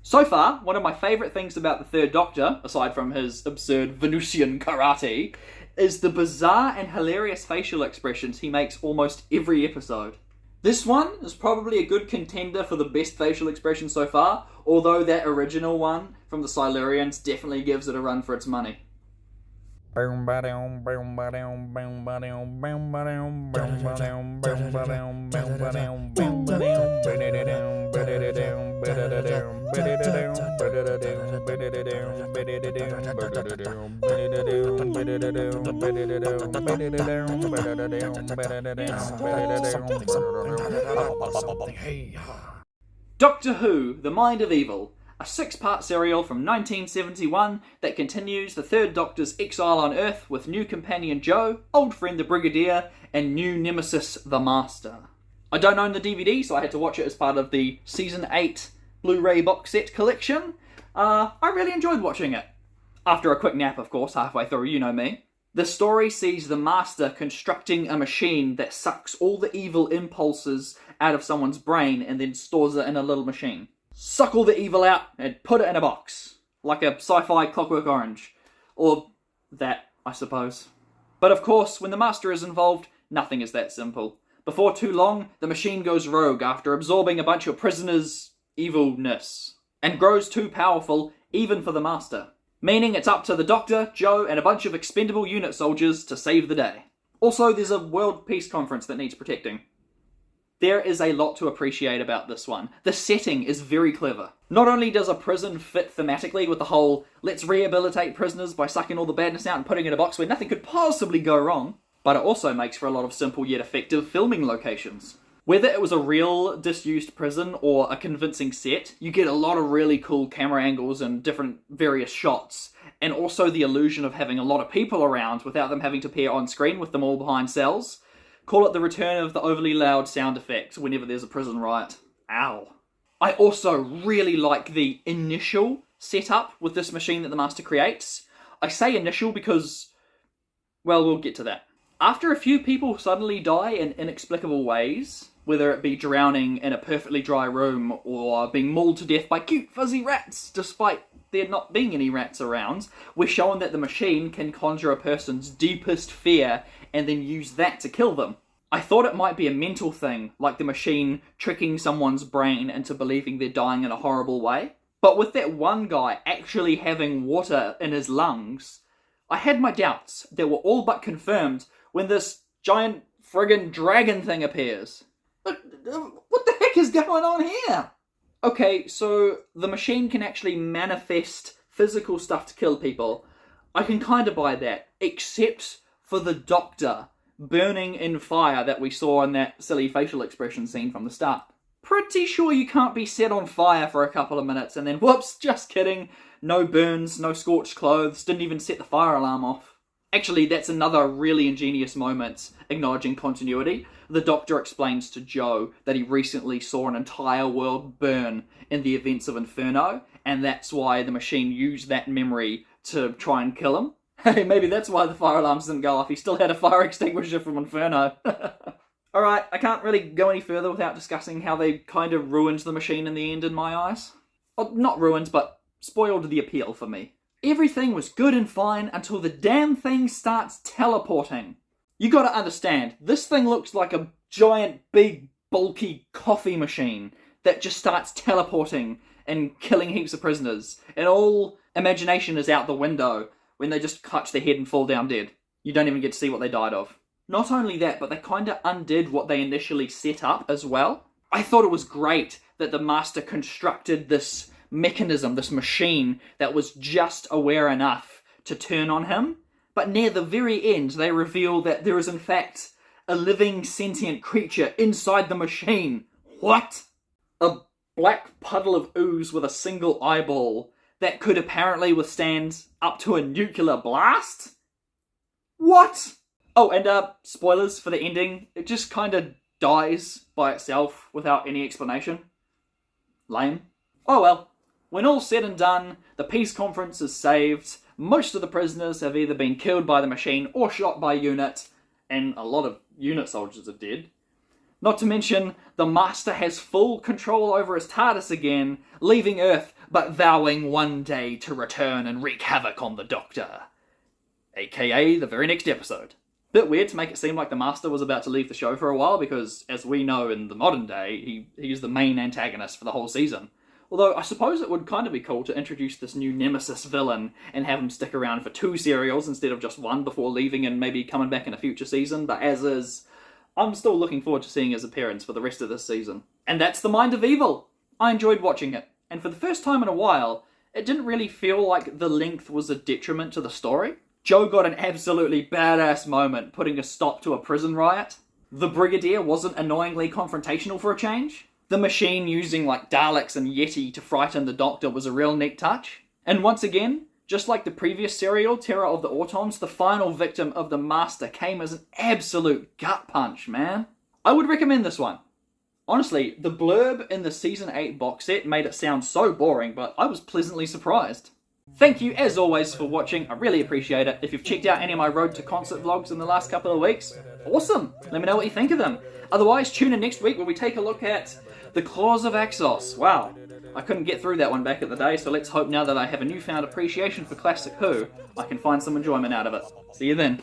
So far, one of my favourite things about the Third Doctor, aside from his absurd Venusian karate, is the bizarre and hilarious facial expressions he makes almost every episode. This one is probably a good contender for the best facial expression so far, although that original one from the Silurians definitely gives it a run for its money. Doctor Who, The Mind of Evil, a 6-part serial from 1971 that continues the Third Doctor's exile on Earth with new companion Jo, old friend the Brigadier, and new nemesis the Master. I don't own the DVD, so I had to watch it as part of the Season 8 Blu-ray box set collection. I really enjoyed watching it. After a quick nap, of course, halfway through, you know me. The story sees the Master constructing a machine that sucks all the evil impulses out of someone's brain and then stores it in a little machine. Suck all the evil out and put it in a box. Like a sci-fi Clockwork Orange. Or that, I suppose. But of course, when the Master is involved, nothing is that simple. Before too long, the machine goes rogue after absorbing a bunch of prisoners' evilness. And grows too powerful, even for the Master. Meaning it's up to the Doctor, Jo, and a bunch of expendable unit soldiers to save the day. Also, there's a World Peace Conference that needs protecting. There is a lot to appreciate about this one. The setting is very clever. Not only does a prison fit thematically with the whole let's rehabilitate prisoners by sucking all the badness out and putting it in a box where nothing could possibly go wrong, but it also makes for a lot of simple yet effective filming locations. Whether it was a real disused prison or a convincing set, you get a lot of really cool camera angles and different various shots, and also the illusion of having a lot of people around without them having to appear on screen with them all behind cells. Call it the return of the overly loud sound effects whenever there's a prison riot. Ow. I also really like the initial setup with this machine that the Master creates. I say initial because, well, we'll get to that. After a few people suddenly die in inexplicable ways, whether it be drowning in a perfectly dry room or being mauled to death by cute fuzzy rats, despite there not being any rats around, we're shown that the machine can conjure a person's deepest fear and then use that to kill them. I thought it might be a mental thing, like the machine tricking someone's brain into believing they're dying in a horrible way. But with that one guy actually having water in his lungs, I had my doubts that were all but confirmed when this giant friggin' dragon thing appears. What the heck is going on here? Okay, so the machine can actually manifest physical stuff to kill people. I can kind of buy that, except for the Doctor burning in fire that we saw in that silly facial expression scene from the start. Pretty sure you can't be set on fire for a couple of minutes and then whoops, just kidding, no burns, no scorched clothes, didn't even set the fire alarm off. Actually, that's another really ingenious moment, acknowledging continuity. The Doctor explains to Jo that he recently saw an entire world burn in the events of Inferno, and that's why the machine used that memory to try and kill him. Hey, maybe that's why the fire alarms didn't go off. He still had a fire extinguisher from Inferno. Alright, I can't really go any further without discussing how they kind of ruined the machine in the end in my eyes. Well, not ruined, but spoiled the appeal for me. Everything was good and fine until the damn thing starts teleporting. You gotta understand, this thing looks like a giant, big, bulky coffee machine that just starts teleporting and killing heaps of prisoners. And all imagination is out the window when they just clutch their head and fall down dead. You don't even get to see what they died of. Not only that, but they kinda undid what they initially set up as well. I thought it was great that the Master constructed this mechanism, this machine, that was just aware enough to turn on him. But near the very end, they reveal that there is in fact a living sentient creature inside the machine. What? A black puddle of ooze with a single eyeball that could apparently withstand up to a nuclear blast? What? Oh, and spoilers for the ending. It just kind of dies by itself without any explanation. Lame. Oh well. When all's said and done, the peace conference is saved. Most of the prisoners have either been killed by the machine or shot by unit, and a lot of unit soldiers are dead. Not to mention, the Master has full control over his TARDIS again, leaving Earth but vowing one day to return and wreak havoc on the Doctor. AKA the very next episode. Bit weird to make it seem like the Master was about to leave the show for a while, because, as we know in the modern day, he's the main antagonist for the whole season. Although, I suppose it would kind of be cool to introduce this new nemesis villain and have him stick around for 2 serials instead of just 1 before leaving and maybe coming back in a future season, but as is, I'm still looking forward to seeing his appearance for the rest of this season. And that's The Mind of Evil! I enjoyed watching it, and for the first time in a while, it didn't really feel like the length was a detriment to the story. Joe got an absolutely badass moment putting a stop to a prison riot. The Brigadier wasn't annoyingly confrontational for a change. The machine using Daleks and Yeti to frighten the Doctor was a real neat touch. And once again, just like the previous serial, Terror of the Autons, the final victim of the Master came as an absolute gut punch, man. I would recommend this one. Honestly, the blurb in the Season 8 box set made it sound so boring, but I was pleasantly surprised. Thank you, as always, for watching. I really appreciate it. If you've checked out any of my Road to Concert vlogs in the last couple of weeks, awesome! Let me know what you think of them. Otherwise, tune in next week where we take a look at The Claws of Axos. Wow, I couldn't get through that one back in the day, so let's hope now that I have a newfound appreciation for Classic Who, I can find some enjoyment out of it. See you then.